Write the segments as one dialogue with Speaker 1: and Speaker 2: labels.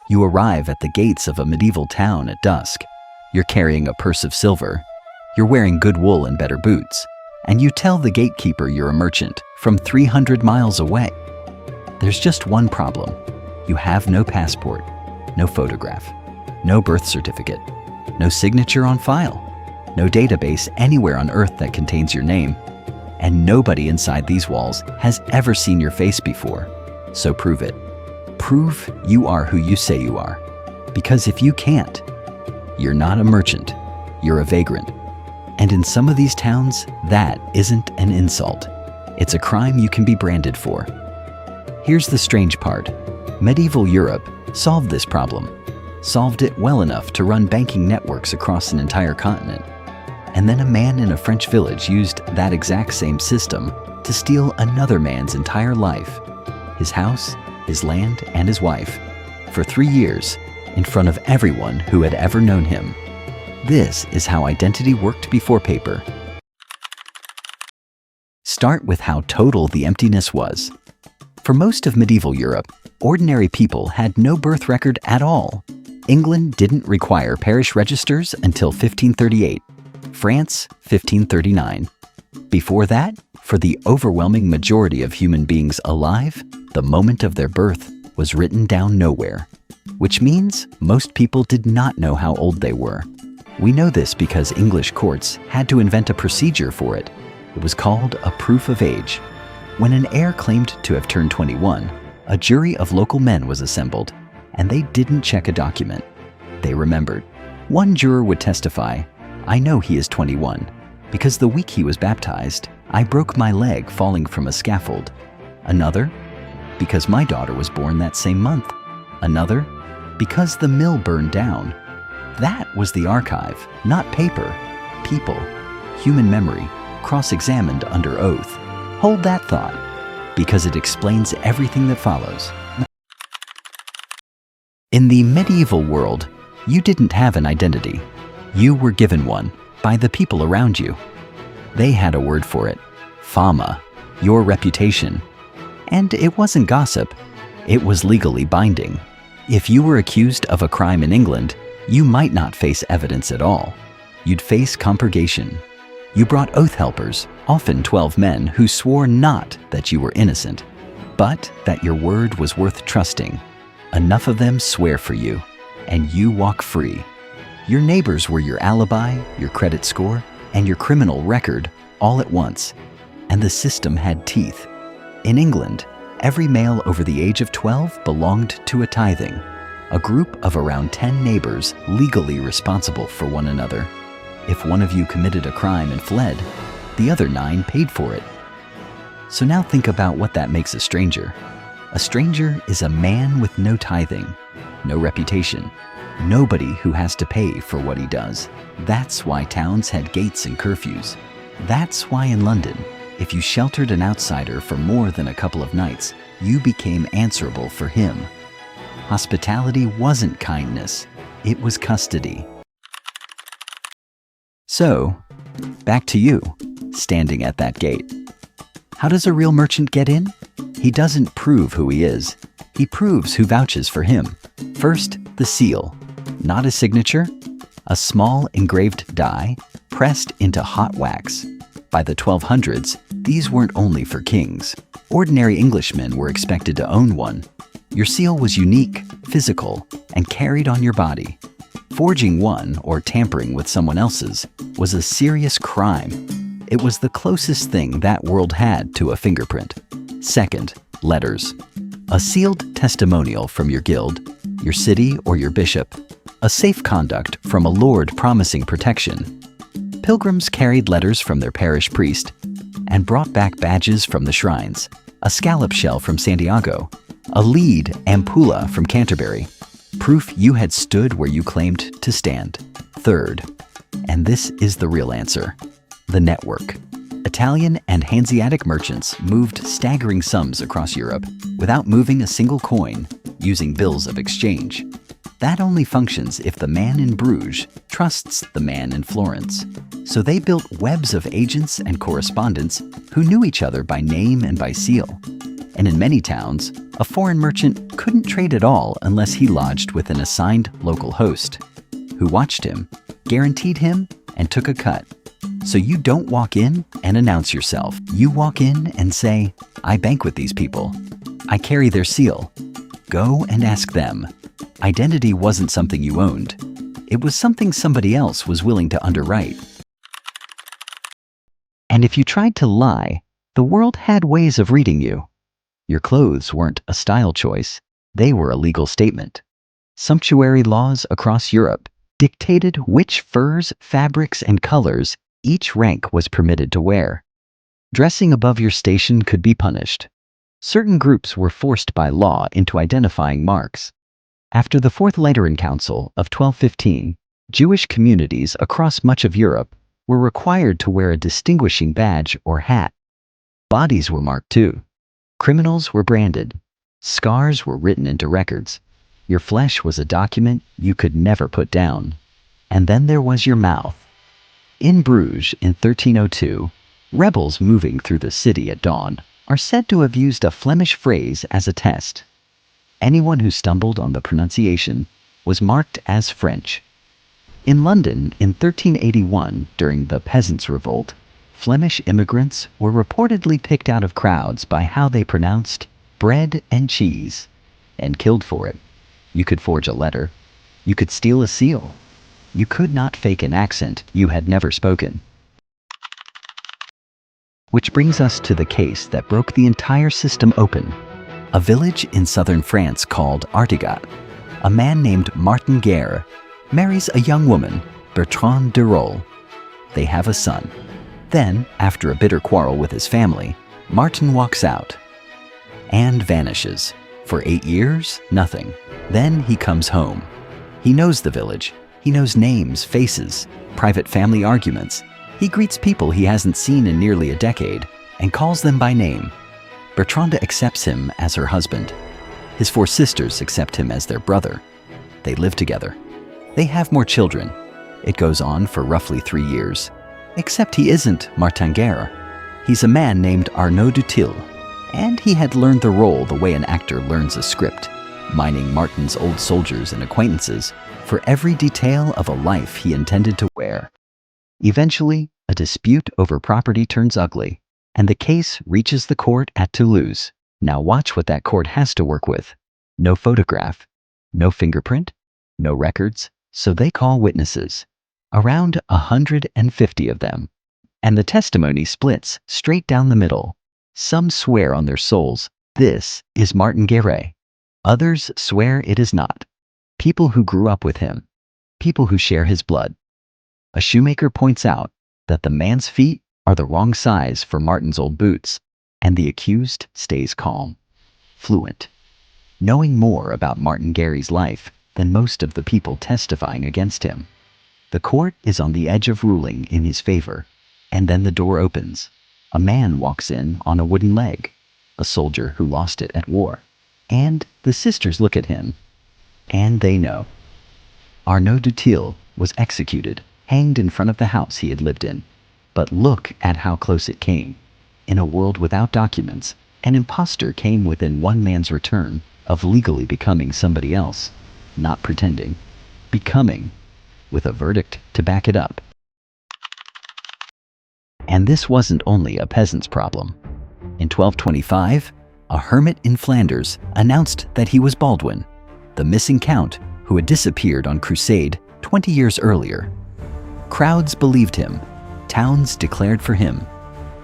Speaker 1: You arrive at the gates of a medieval town at dusk. You're carrying a purse of silver. You're wearing good wool and better boots. And you tell the gatekeeper you're a merchant from 300 miles away. There's just one problem. You have no passport, no photograph, no birth certificate, no signature on file, no database anywhere on earth that contains your name, and nobody inside these walls has ever seen your face before. So prove it. Prove you are who you say you are. Because if you can't, you're not a merchant, you're a vagrant. And in some of these towns, that isn't an insult. It's a crime you can be branded for. Here's the strange part. Medieval Europe solved this problem, solved it well enough to run banking networks across an entire continent. And then a man in a French village used that exact same system to steal another man's entire life, his house, his land, and his wife, for 3 years, in front of everyone who had ever known him. This is how identity worked before paper. Start with how total the emptiness was. For most of medieval Europe, ordinary people had no birth record at all. England didn't require parish registers until 1538, France 1539. Before that, for the overwhelming majority of human beings alive, the moment of their birth was written down nowhere, which means most people did not know how old they were. We know this because English courts had to invent a procedure for it. It was called a proof of age. When an heir claimed to have turned 21, a jury of local men was assembled, and they didn't check a document. They remembered. One juror would testify, "I know he is 21, because the week he was baptized, I broke my leg falling from a scaffold." Another, "Because my daughter was born that same month." Another, "Because the mill burned down." That was the archive, not paper. People, human memory, cross-examined under oath. Hold that thought, because it explains everything that follows. In the medieval world, you didn't have an identity. You were given one by the people around you. They had a word for it, fama, your reputation. And it wasn't gossip, it was legally binding. If you were accused of a crime in England, you might not face evidence at all. You'd face compurgation. You brought oath helpers, often 12 men, who swore not that you were innocent, but that your word was worth trusting. Enough of them swear for you, and you walk free. Your neighbors were your alibi, your credit score, and your criminal record all at once. And the system had teeth. In England, every male over the age of 12 belonged to a tithing, a group of around 10 neighbors legally responsible for one another. If one of you committed a crime and fled, the other 9 paid for it. So now think about what that makes a stranger. A stranger is a man with no tithing, no reputation, nobody who has to pay for what he does. That's why towns had gates and curfews. That's why in London, if you sheltered an outsider for more than a couple of nights, you became answerable for him. Hospitality wasn't kindness, it was custody. So, back to you, standing at that gate. How does a real merchant get in? He doesn't prove who he is. He proves who vouches for him. First, the seal. Not a signature, a small engraved die pressed into hot wax. By the 1200s, these weren't only for kings. Ordinary Englishmen were expected to own one. Your seal was unique, physical, and carried on your body. Forging one or tampering with someone else's was a serious crime. It was the closest thing that world had to a fingerprint. Second, letters. A sealed testimonial from your guild, your city, or your bishop. A safe conduct from a lord promising protection. Pilgrims carried letters from their parish priest and brought back badges from the shrines. A scallop shell from Santiago. A lead ampulla from Canterbury. Proof you had stood where you claimed to stand. Third, and this is the real answer, the network. Italian and Hanseatic merchants moved staggering sums across Europe without moving a single coin, using bills of exchange. That only functions if the man in Bruges trusts the man in Florence. So they built webs of agents and correspondents who knew each other by name and by seal. And in many towns, a foreign merchant couldn't trade at all unless he lodged with an assigned local host, who watched him, guaranteed him, and took a cut. So you don't walk in and announce yourself. You walk in and say, I bank with these people. I carry their seal. Go and ask them. Identity wasn't something you owned. It was something somebody else was willing to underwrite. And if you tried to lie, the world had ways of reading you. Your clothes weren't a style choice. They were a legal statement. Sumptuary laws across Europe dictated which furs, fabrics, and colors each rank was permitted to wear. Dressing above your station could be punished. Certain groups were forced by law into identifying marks. After the Fourth Lateran Council of 1215, Jewish communities across much of Europe were required to wear a distinguishing badge or hat. Bodies were marked too. Criminals were branded. Scars were written into records. Your flesh was a document you could never put down. And then there was your mouth. In Bruges in 1302, rebels moving through the city at dawn are said to have used a Flemish phrase as a test. Anyone who stumbled on the pronunciation was marked as French. In London in 1381, during the Peasants' Revolt, Flemish immigrants were reportedly picked out of crowds by how they pronounced bread and cheese, and killed for it. You could forge a letter. You could steal a seal. You could not fake an accent you had never spoken. Which brings us to the case that broke the entire system open. A village in southern France called Artigat. A man named Martin Guerre marries a young woman, Bertrande de Rolles. They have a son. Then, after a bitter quarrel with his family, Martin walks out and vanishes. For 8 years, nothing. Then he comes home. He knows the village. He knows names, faces, private family arguments. He greets people he hasn't seen in nearly a decade and calls them by name. Bertrande accepts him as her husband. His 4 sisters accept him as their brother. They live together. They have more children. It goes on for roughly 3 years. Except he isn't Martin Guerre. He's a man named Arnaud du Tilh, and he had learned the role the way an actor learns a script, mining Martin's old soldiers and acquaintances for every detail of a life he intended to wear. Eventually, a dispute over property turns ugly, and the case reaches the court at Toulouse. Now watch what that court has to work with. No photograph, no fingerprint, no records, so they call witnesses. Around 150 of them. And the testimony splits straight down the middle. Some swear on their souls, this is Martin Guerre. Others swear it is not. People who grew up with him. People who share his blood. A shoemaker points out that the man's feet are the wrong size for Martin's old boots, and the accused stays calm, fluent, knowing more about Martin Guerre's life than most of the people testifying against him. The court is on the edge of ruling in his favor, and then the door opens. A man walks in on a wooden leg, a soldier who lost it at war. And the sisters look at him, and they know. Arnaud du Tilh was executed, hanged in front of the house he had lived in. But look at how close it came. In a world without documents, an imposter came within one man's return of legally becoming somebody else, not pretending, becoming, with a verdict to back it up. And this wasn't only a peasant's problem. In 1225, a hermit in Flanders announced that he was Baldwin, the missing count who had disappeared on crusade 20 years earlier. Crowds believed him. Towns declared for him.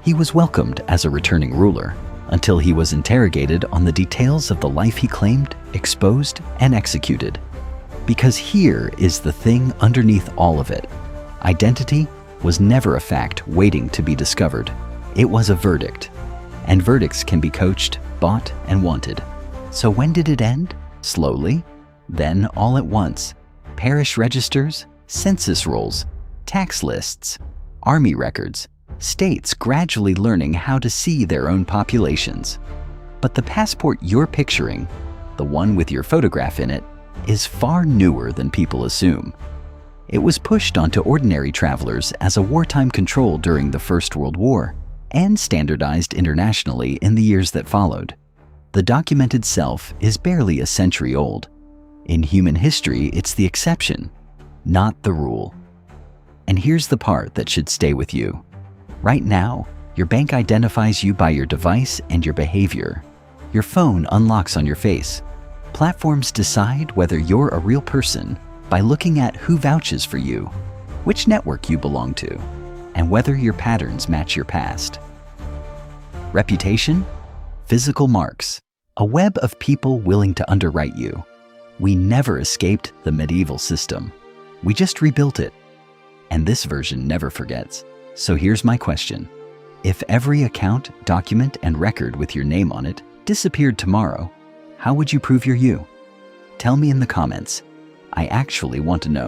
Speaker 1: He was welcomed as a returning ruler until he was interrogated on the details of the life he claimed, exposed, and executed. Because here is the thing underneath all of it. Identity was never a fact waiting to be discovered. It was a verdict. And verdicts can be coached, bought, and wanted. So when did it end? Slowly. Then all at once. Parish registers, census rolls, tax lists, army records, states gradually learning how to see their own populations. But the passport you're picturing, the one with your photograph in it, is far newer than people assume. It was pushed onto ordinary travelers as a wartime control during the First World War and standardized internationally in the years that followed. The documented self is barely a century old. In human history, it's the exception, not the rule. And here's the part that should stay with you. Right now, your bank identifies you by your device and your behavior. Your phone unlocks on your face. Platforms decide whether you're a real person by looking at who vouches for you, which network you belong to, and whether your patterns match your past. Reputation? Physical marks. A web of people willing to underwrite you. We never escaped the medieval system. We just rebuilt it. And this version never forgets. So here's my question. If every account, document, and record with your name on it disappeared tomorrow, how would you prove you're you? Tell me in the comments. I actually want to know.